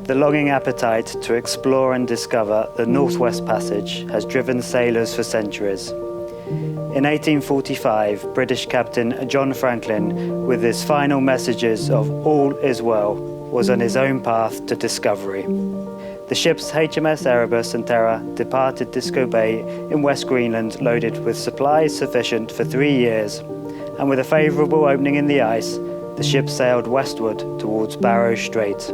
The longing appetite to explore and discover the Northwest Passage has driven sailors for centuries. In 1845, British captain John Franklin, with his final messages of "all is well," was on his own path to discovery. The ships HMS Erebus and Terror departed Disco Bay in West Greenland loaded with supplies sufficient for 3 years, and with a favourable opening in the ice, the ship sailed westward towards Barrow Strait.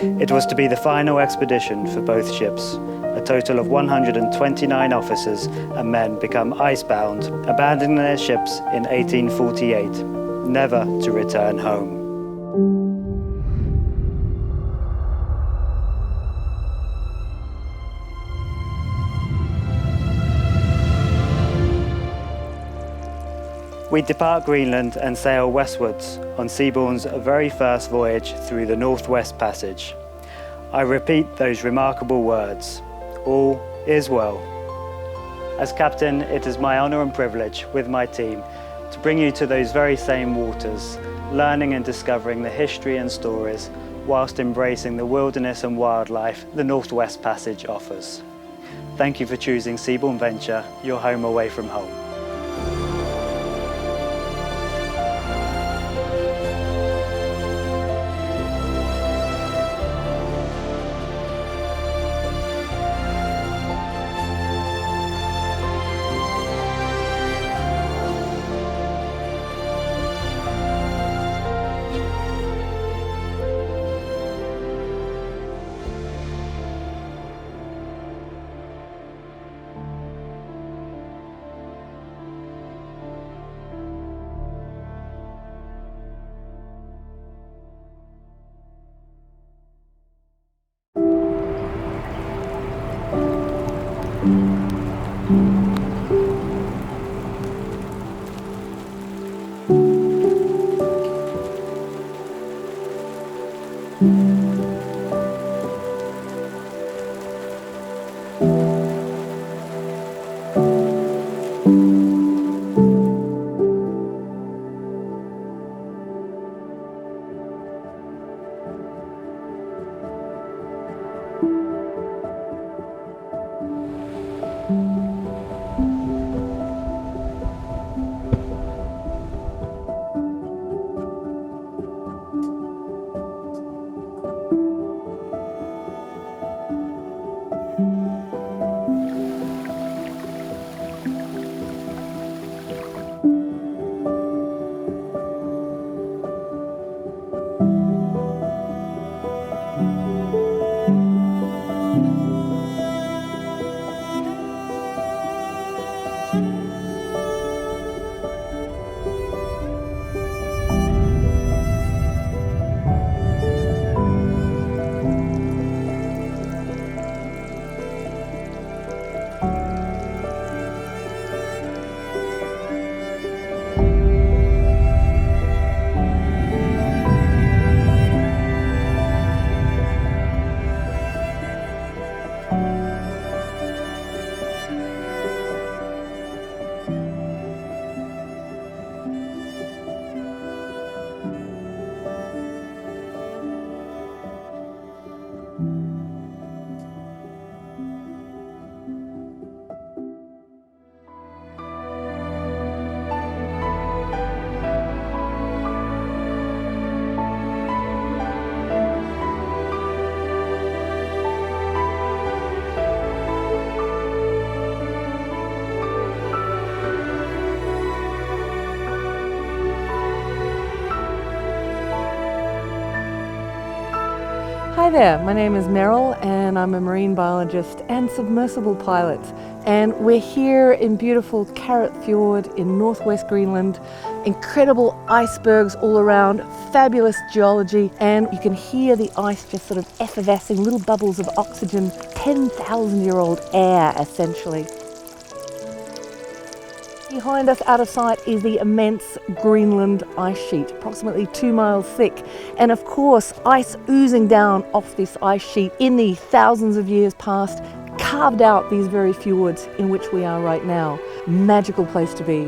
It was to be the final expedition for both ships. A total of 129 officers and men become icebound, abandoning their ships in 1848, never to return home. We depart Greenland and sail westwards on Seabourn's very first voyage through the Northwest Passage. I repeat those remarkable words: all is well. As captain, it is my honour and privilege with my team to bring you to those very same waters, learning and discovering the history and stories whilst embracing the wilderness and wildlife the Northwest Passage offers. Thank you for choosing Seabourn Venture, your home away from home. Hi there, my name is Meryl and I'm a marine biologist and submersible pilot, and we're here in beautiful Carrot Fjord in northwest Greenland. Incredible icebergs all around, fabulous geology, and you can hear the ice just sort of effervescing, little bubbles of oxygen, 10,000-year-old air essentially. Behind us, out of sight, is the immense Greenland ice sheet, approximately 2 miles thick. And of course, ice oozing down off this ice sheet in the thousands of years past carved out these very fjords in which we are right now. Magical place to be.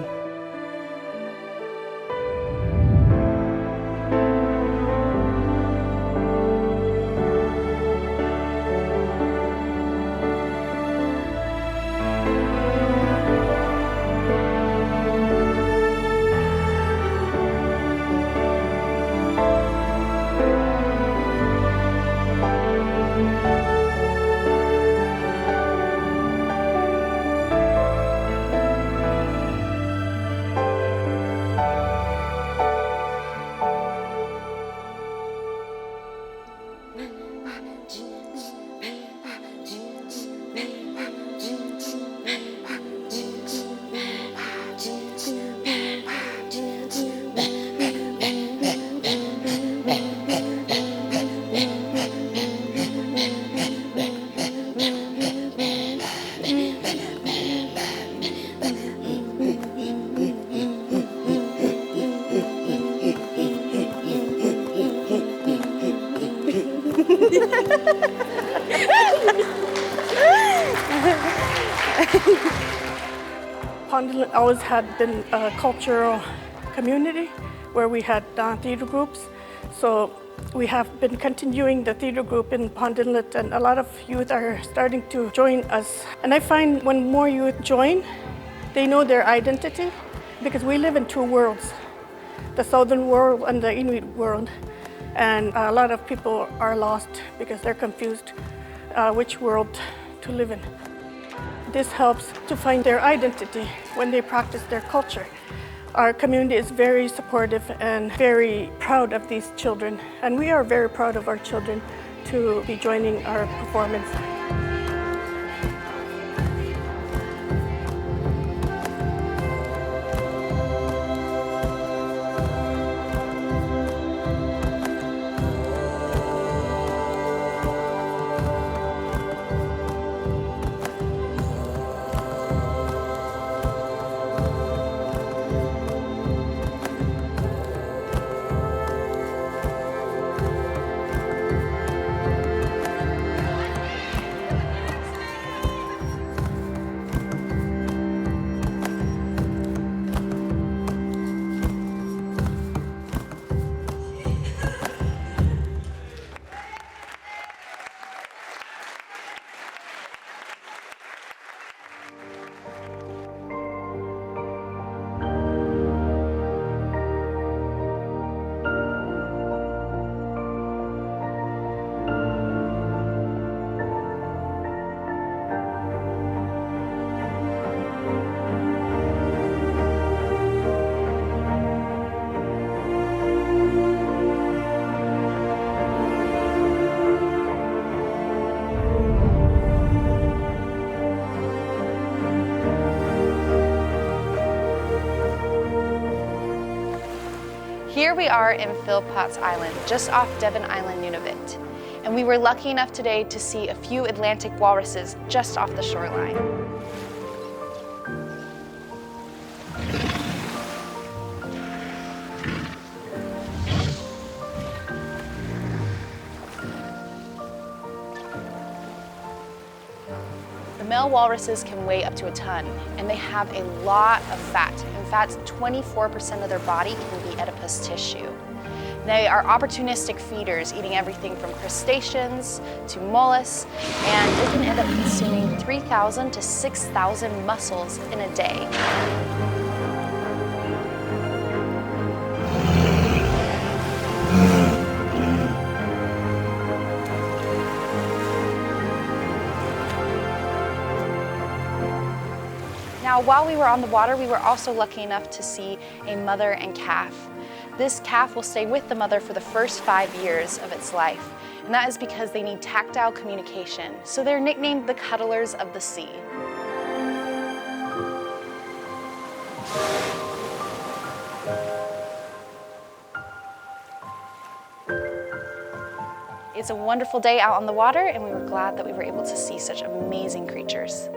Pond Inlet always had been a cultural community where we had theater groups. So we have been continuing the theater group in Pond Inlet, and a lot of youth are starting to join us. And I find when more youth join, they know their identity, because we live in two worlds, the southern world and the Inuit world. And a lot of people are lost because they're confused which world to live in. This helps to find their identity when they practice their culture. Our community is very supportive and very proud of these children, and we are very proud of our children to be joining our performance. Here we are in Philpotts Island, just off Devon Island, Nunavut. And we were lucky enough today to see a few Atlantic walruses just off the shoreline. The male walruses can weigh up to a ton, and they have a lot of fat. In fact, 24% of their body can be adipose tissue. They are opportunistic feeders, eating everything from crustaceans to mollusks, and they can end up consuming 3,000 to 6,000 mussels in a day. Now, while we were on the water, we were also lucky enough to see a mother and calf. This calf will stay with the mother for the first 5 years of its life, and that is because they need tactile communication, so they're nicknamed the cuddlers of the sea. It's a wonderful day out on the water, and we were glad that we were able to see such amazing creatures.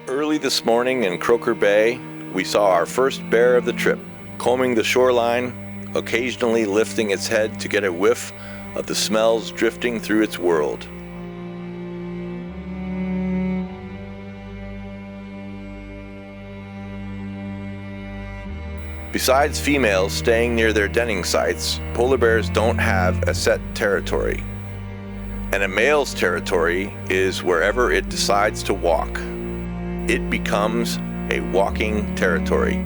Early this morning in Croker Bay, we saw our first bear of the trip, combing the shoreline, occasionally lifting its head to get a whiff of the smells drifting through its world. Besides females staying near their denning sites, polar bears don't have a set territory. And a male's territory is wherever it decides to walk. It becomes a walking territory.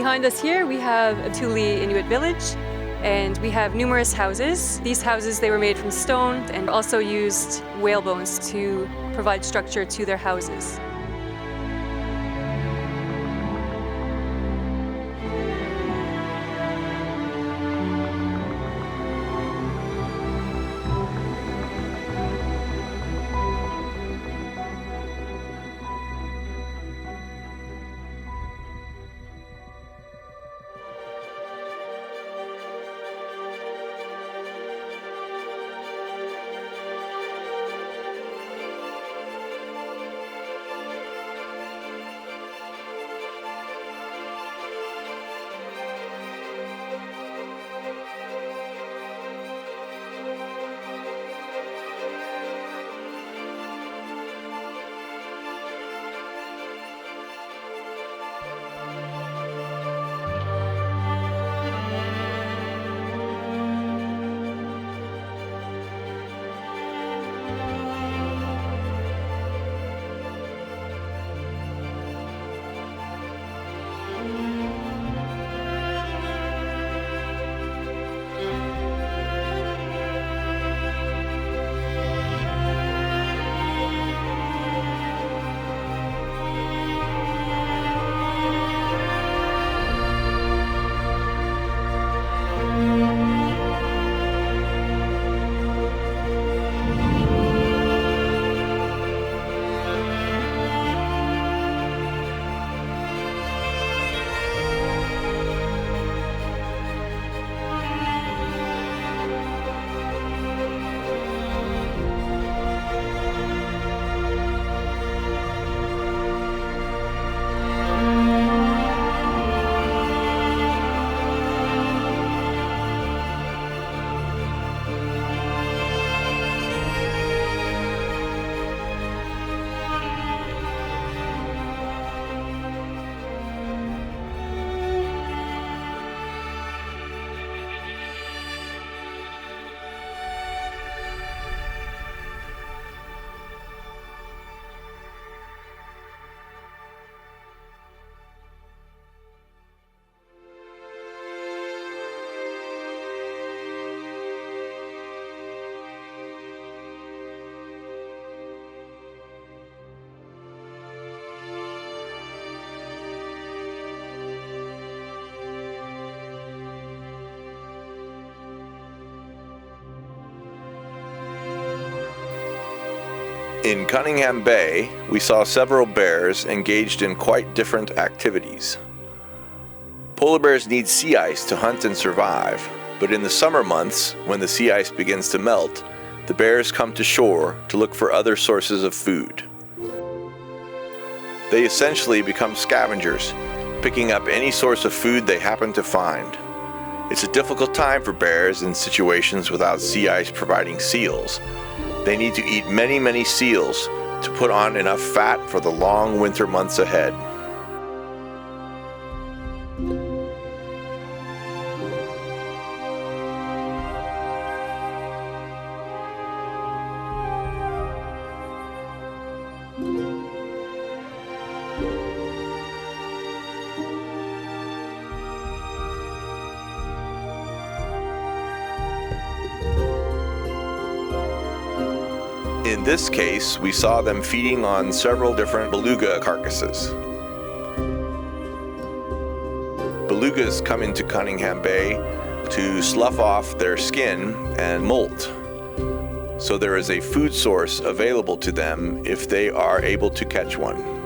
Behind us here, we have a Thule Inuit village, and we have numerous houses. These houses, they were made from stone and also used whale bones to provide structure to their houses. In Cunningham Bay, we saw several bears engaged in quite different activities. Polar bears need sea ice to hunt and survive, but in the summer months, when the sea ice begins to melt, the bears come to shore to look for other sources of food. They essentially become scavengers, picking up any source of food they happen to find. It's a difficult time for bears in situations without sea ice providing seals. They need to eat many, many seals to put on enough fat for the long winter months ahead. In this case, we saw them feeding on several different beluga carcasses. Belugas come into Cunningham Bay to slough off their skin and molt. So there is a food source available to them if they are able to catch one.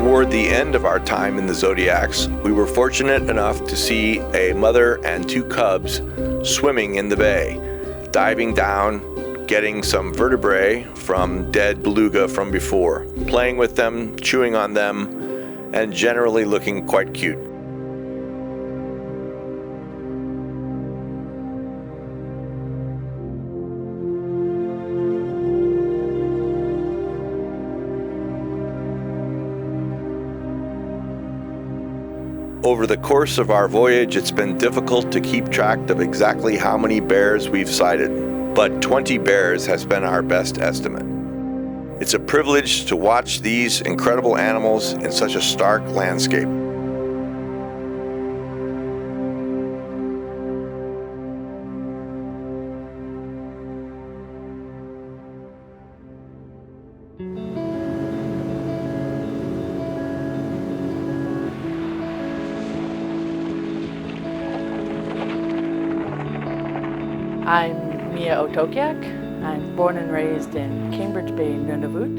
Toward the end of our time in the Zodiacs, we were fortunate enough to see a mother and two cubs swimming in the bay, diving down, getting some vertebrae from dead beluga from before, playing with them, chewing on them, and generally looking quite cute. Over the course of our voyage, it's been difficult to keep track of exactly how many bears we've sighted, but 20 bears has been our best estimate. It's a privilege to watch these incredible animals in such a stark landscape. I'm Mia Otokiak. I'm born and raised in Cambridge Bay, Nunavut.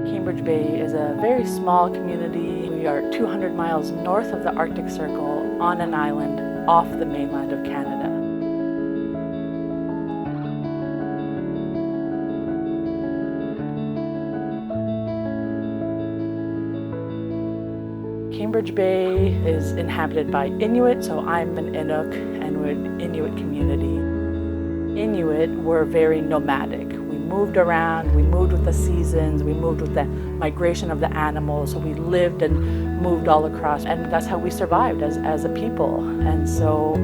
Cambridge Bay is a very small community. We are 200 miles north of the Arctic Circle on an island off the mainland of Canada. Cambridge Bay is inhabited by Inuit, so I'm an Inuk, and we're an Inuit community. Inuit were very nomadic. We moved around, we moved with the seasons, we moved with the migration of the animals, so we lived and moved all across, and that's how we survived as a people. And so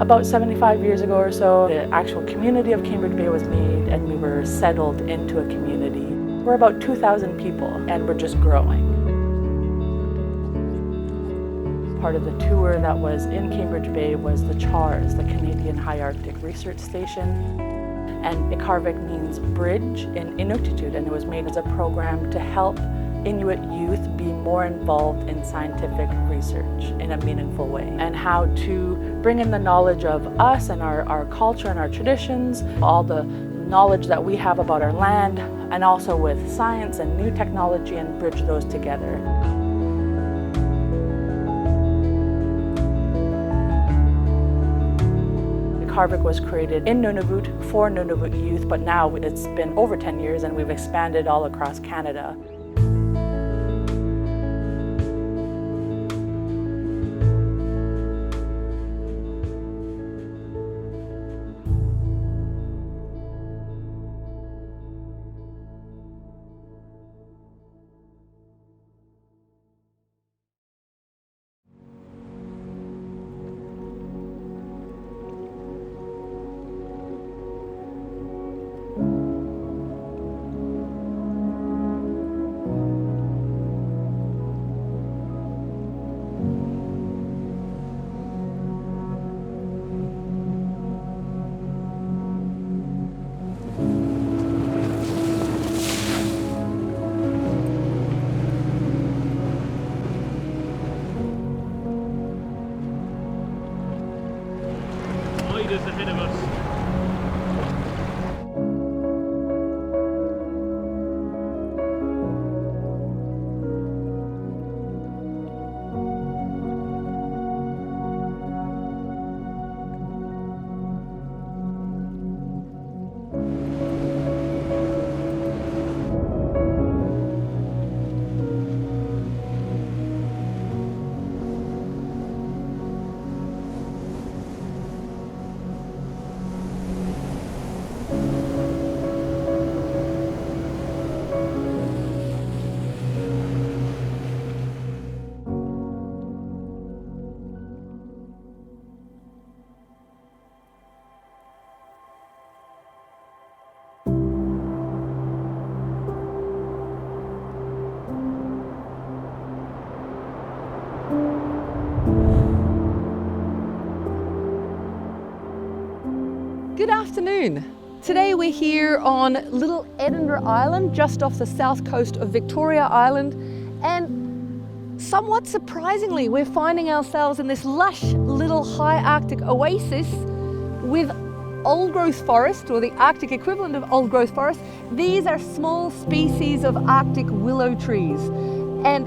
about 75 years ago or so, the actual community of Cambridge Bay was made, and we were settled into a community. We're about 2,000 people, and we're just growing. Part of the tour that was in Cambridge Bay was the CHARS, the Canadian High Arctic Research Station. And Ikarvik means bridge in Inuktitut, and it was made as a program to help Inuit youth be more involved in scientific research in a meaningful way, and how to bring in the knowledge of us and our culture and our traditions, all the knowledge that we have about our land, and also with science and new technology, and bridge those together. Ikarvik was created in Nunavut for Nunavut youth, but now it's been over 10 years and we've expanded all across Canada. Ahead of us. Good afternoon. Today we're here on Little Edinburgh Island, just off the south coast of Victoria Island, and somewhat surprisingly we're finding ourselves in this lush little high Arctic oasis with old growth forest, or the Arctic equivalent of old growth forest. These are small species of Arctic willow trees, and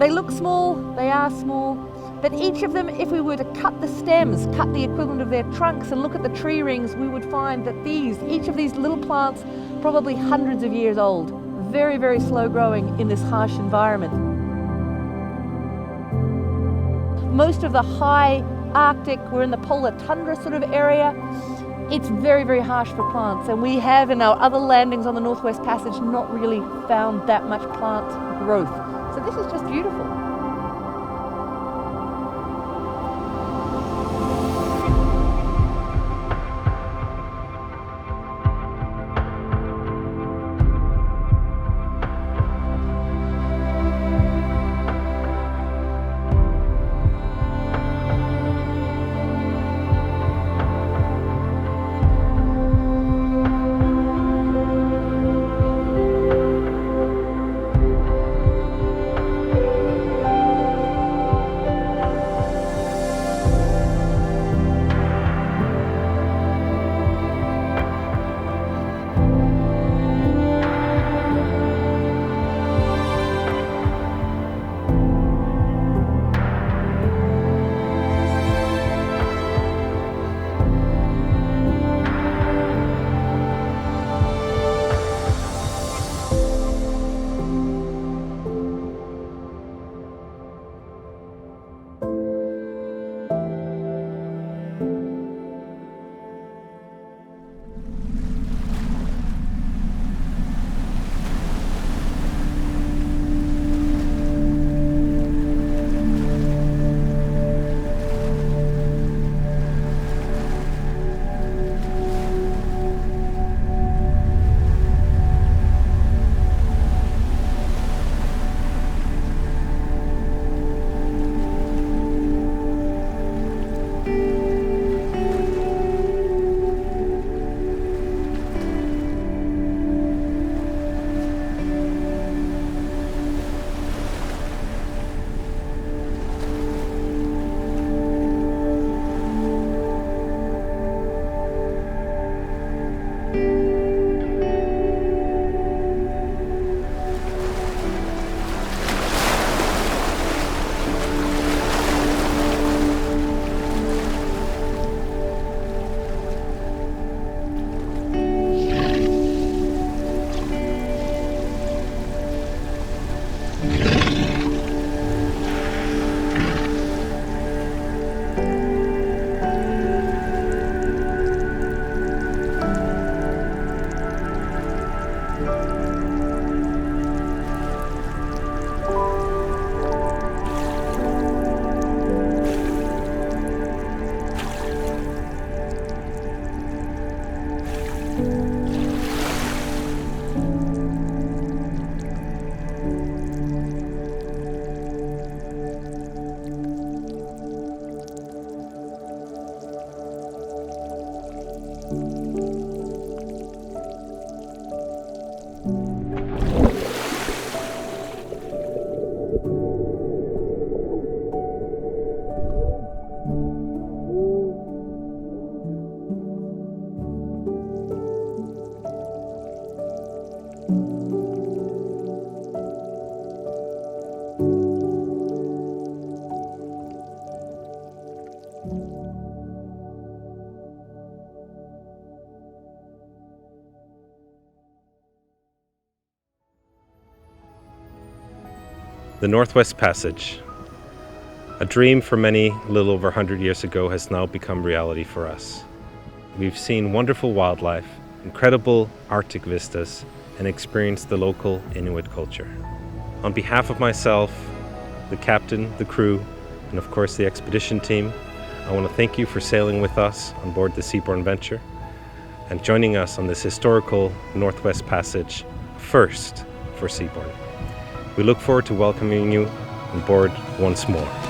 they look small, they are small, but each of them, if we were to cut the stems, cut the equivalent of their trunks and look at the tree rings, we would find that each of these little plants, probably hundreds of years old, very, very slow growing in this harsh environment. Most of the high Arctic, we're in the polar tundra sort of area. It's very, very harsh for plants, and we have in our other landings on the Northwest Passage not really found that much plant growth. So this is just beautiful. The Northwest Passage, a dream for many a little over 100 years ago, has now become reality for us. We've seen wonderful wildlife, incredible Arctic vistas, and experienced the local Inuit culture. On behalf of myself, the captain, the crew, and of course the expedition team, I want to thank you for sailing with us on board the Seabourn Venture and joining us on this historical Northwest Passage, first for Seabourn. We look forward to welcoming you on board once more.